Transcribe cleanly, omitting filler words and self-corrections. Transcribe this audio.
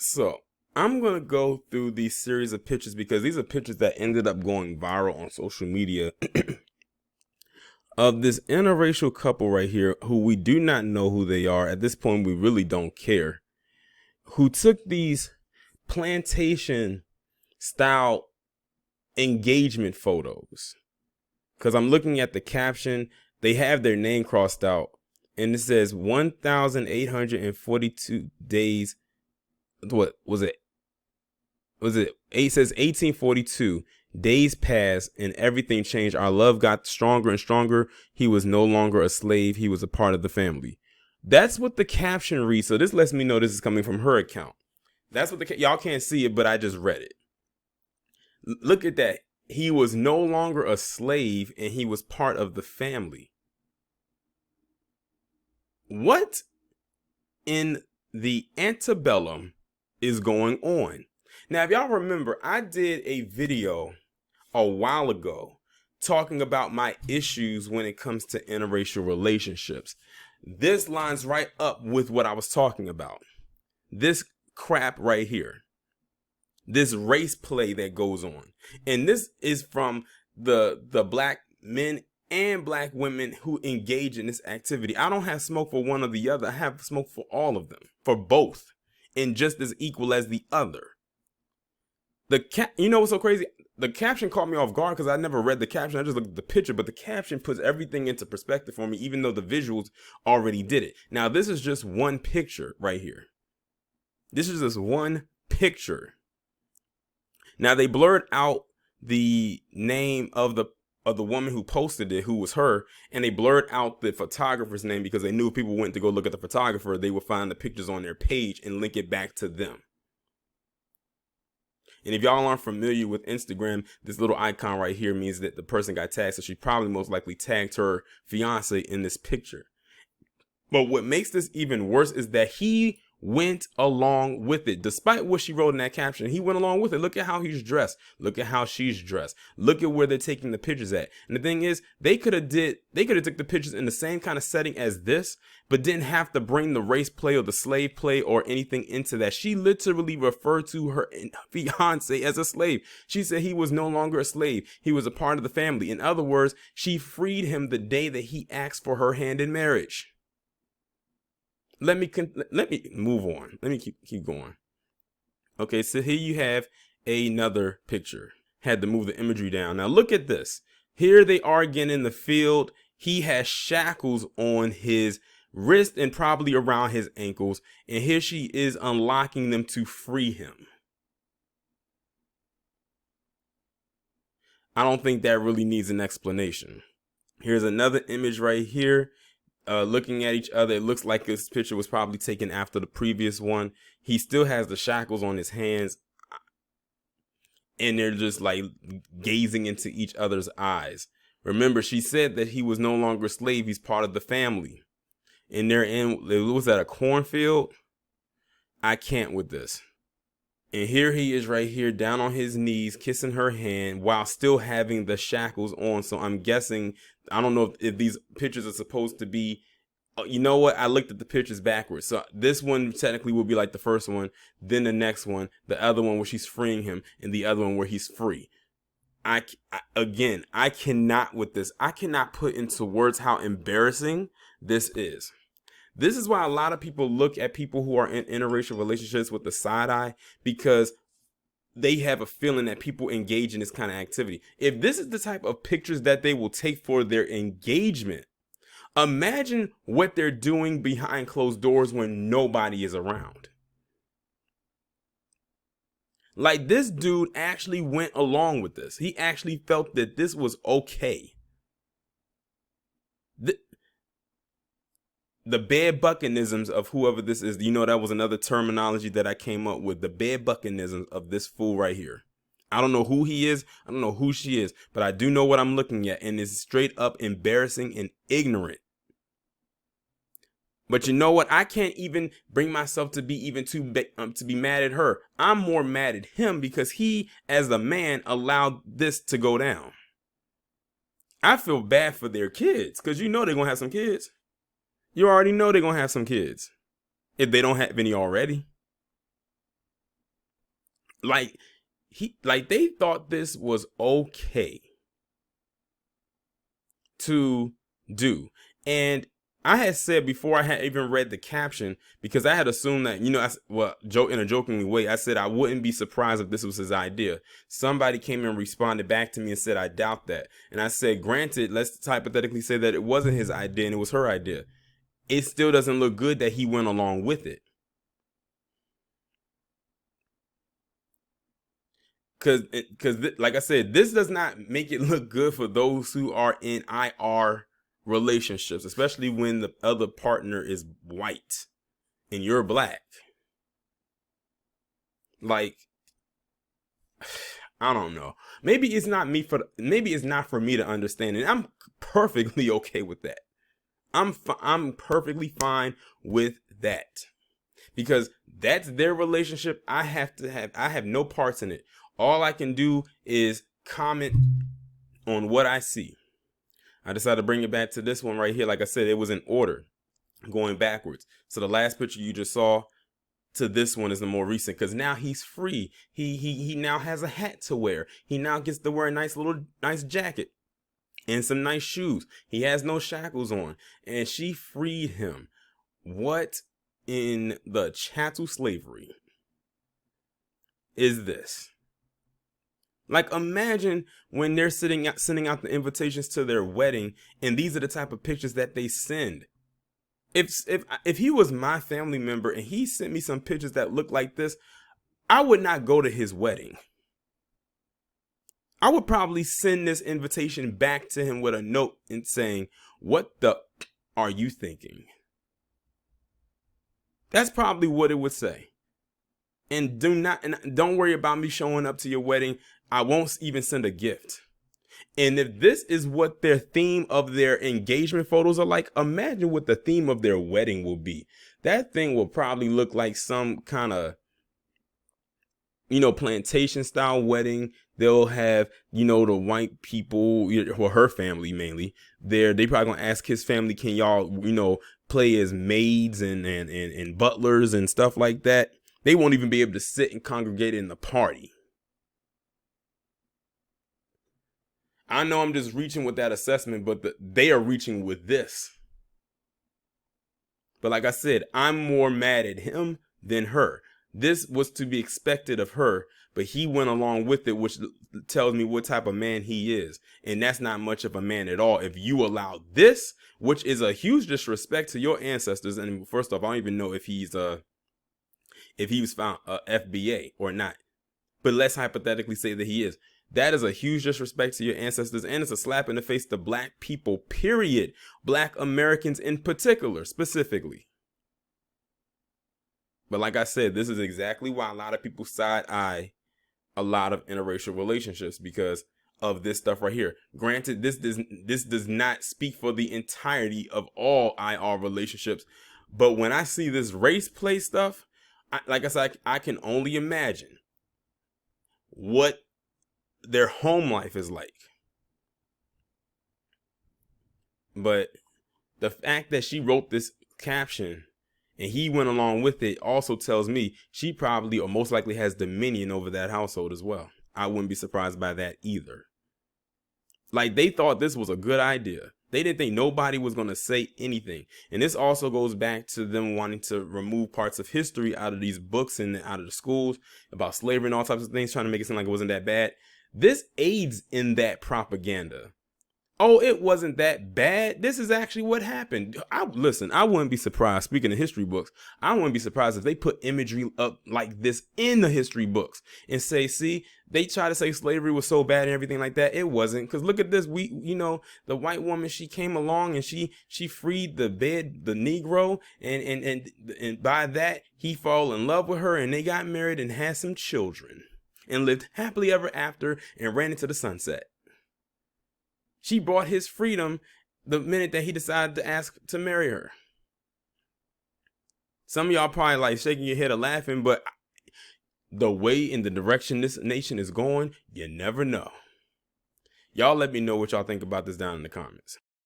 So I'm going to go through these series of pictures because these are pictures that ended up going viral on social media of this interracial couple right here who we do not know who they are. At this point, we really don't care. Who took these plantation style engagement photos. Because I'm looking at the caption, they have their name crossed out and it says 1,842 days. What was it? It says 1842 days passed and everything changed. Our love got stronger and stronger. He was no longer a slave. He was a part of the family. That's what the caption reads. So this lets me know this is coming from her account. That's what y'all can't see it, but I just read it. Look at that. He was no longer a slave and he was part of the family. What in the antebellum is going on? Now, if y'all remember, I did a video a while ago talking about my issues when it comes to interracial relationships. This lines right up with what I was talking about. This crap right here. This race play that goes on. And this is from the black men and black women who engage in this activity. I don't have smoke for one or the other. I have smoke for all of them, for both, and just as equal as the other. You know what's so crazy? The caption caught me off guard because I never read the caption. I just looked at the picture, but the caption puts everything into perspective for me, even though the visuals already did it. Now, this is just one picture right here. This is just one picture. Now, they blurred out the name of the woman who posted it, who was her, and they blurred out the photographer's name because they knew if people went to go look at the photographer, they would find the pictures on their page and link it back to them. And if y'all aren't familiar with Instagram, this little icon right here means that the person got tagged, so she probably most likely tagged her fiance in this picture. But what makes this even worse is that he went along with it. Despite what she wrote in that caption, he went along with it. Look at how he's dressed. Look at how she's dressed. Look at where they're taking the pictures at. And the thing is, they could have took the pictures in the same kind of setting as this, but didn't have to bring the race play or the slave play or anything into that. She literally referred to her fiance as a slave. She said he was no longer a slave. He was a part of the family. In other words, she freed him the day that he asked for her hand in marriage. Let me move on. Let me keep going. Okay, so here you have another picture. Had to move the imagery down. Now look at this. Here they are again in the field. He has shackles on his wrist and probably around his ankles. And here she is unlocking them to free him. I don't think that really needs an explanation. Here's another image right here. Looking at each other, it looks like this picture was probably taken after the previous one. He still has the shackles on his hands and they're just like gazing into each other's eyes. Remember, she said that he was no longer a slave. He's part of the family. And they're was that a cornfield? I can't with this. And here he is right here down on his knees, kissing her hand while still having the shackles on. So I'm guessing, I don't know if these pictures are supposed to be, you know what? I looked at the pictures backwards. So this one technically will be like the first one, then the next one, the other one where she's freeing him, and the other one where he's free. I cannot with this. I cannot put into words how embarrassing this is. This is why a lot of people look at people who are in interracial relationships with the side eye, because they have a feeling that people engage in this kind of activity. If this is the type of pictures that they will take for their engagement, imagine what they're doing behind closed doors when nobody is around. Like, this dude actually went along with this. He actually felt that this was okay. The bed buckanisms of whoever this is, you know, that was another terminology that I came up with. The bed buckanisms of this fool right here. I don't know who he is. I don't know who she is, but I do know what I'm looking at, and it's straight up embarrassing and ignorant. But you know what? I can't even bring myself to be to be mad at her. I'm more mad at him because he, as a man, allowed this to go down. I feel bad for their kids because you know they're gonna have some kids. You already know they're going to have some kids if they don't have any already. Like they thought this was okay to do. And I had said before I had even read the caption, because I had assumed that, in a jokingly way, I said I wouldn't be surprised if this was his idea. Somebody came and responded back to me and said, I doubt that. And I said, granted, let's hypothetically say that it wasn't his idea and it was her idea. It still doesn't look good that he went along with it. Because like I said, this does not make it look good for those who are in IR relationships, especially when the other partner is white and you're black. Like, I don't know. Maybe it's not for me to understand, and I'm perfectly okay with that. I'm perfectly fine with that, because that's their relationship. I have no parts in it. All I can do is comment on what I see. I decided to bring it back to this one right here. Like I said, it was in order, going backwards. So the last picture you just saw to this one is the more recent, because now he's free. He now has a hat to wear. He now gets to wear a nice jacket and some nice shoes. He has no shackles on, and she freed him. What in the chattel slavery is this? Like, imagine when they're sending out the invitations to their wedding, and these are the type of pictures that they send. If he was my family member and he sent me some pictures that look like this, I would not go to his wedding. I would probably send this invitation back to him with a note and saying, "What the are you thinking?" That's probably what it would say. And don't worry about me showing up to your wedding. I won't even send a gift. And if this is what their theme of their engagement photos are like, imagine what the theme of their wedding will be. That thing will probably look like some kind of, plantation style wedding. They'll have, the white people, or her family mainly, they probably gonna ask his family, can y'all, play as maids and butlers and stuff like that. They won't even be able to sit and congregate in the party. I know I'm just reaching with that assessment, but they are reaching with this. But like I said, I'm more mad at him than her. This was to be expected of her, but he went along with it, which tells me what type of man he is. And that's not much of a man at all. If you allow this, which is a huge disrespect to your ancestors. And first off, I don't even know if he was found FBA or not. But let's hypothetically say that he is. That is a huge disrespect to your ancestors, and it's a slap in the face to black people, period. Black Americans in particular, specifically. But like I said, this is exactly why a lot of people side-eye a lot of interracial relationships, because of this stuff right here. Granted, this does not speak for the entirety of all IR relationships, but when I see this race play stuff, like I said, I can only imagine what their home life is like. But the fact that she wrote this caption and he went along with it also tells me she probably or most likely has dominion over that household as well. I wouldn't be surprised by that either. Like, they thought this was a good idea. They didn't think nobody was going to say anything. And this also goes back to them wanting to remove parts of history out of these books and out of the schools about slavery and all types of things, trying to make it seem like it wasn't that bad. This aids in that propaganda. Oh, it wasn't that bad. This is actually what happened. I wouldn't be surprised, speaking of history books, I wouldn't be surprised if they put imagery up like this in the history books and say, see, they try to say slavery was so bad and everything like that. It wasn't. Because look at this. The white woman, she came along and she freed the Negro. And by that, he fell in love with her and they got married and had some children and lived happily ever after and ran into the sunset. She brought his freedom the minute that he decided to ask to marry her. Some of y'all probably like shaking your head or laughing, but the way in the direction this nation is going, you never know. Y'all let me know what y'all think about this down in the comments.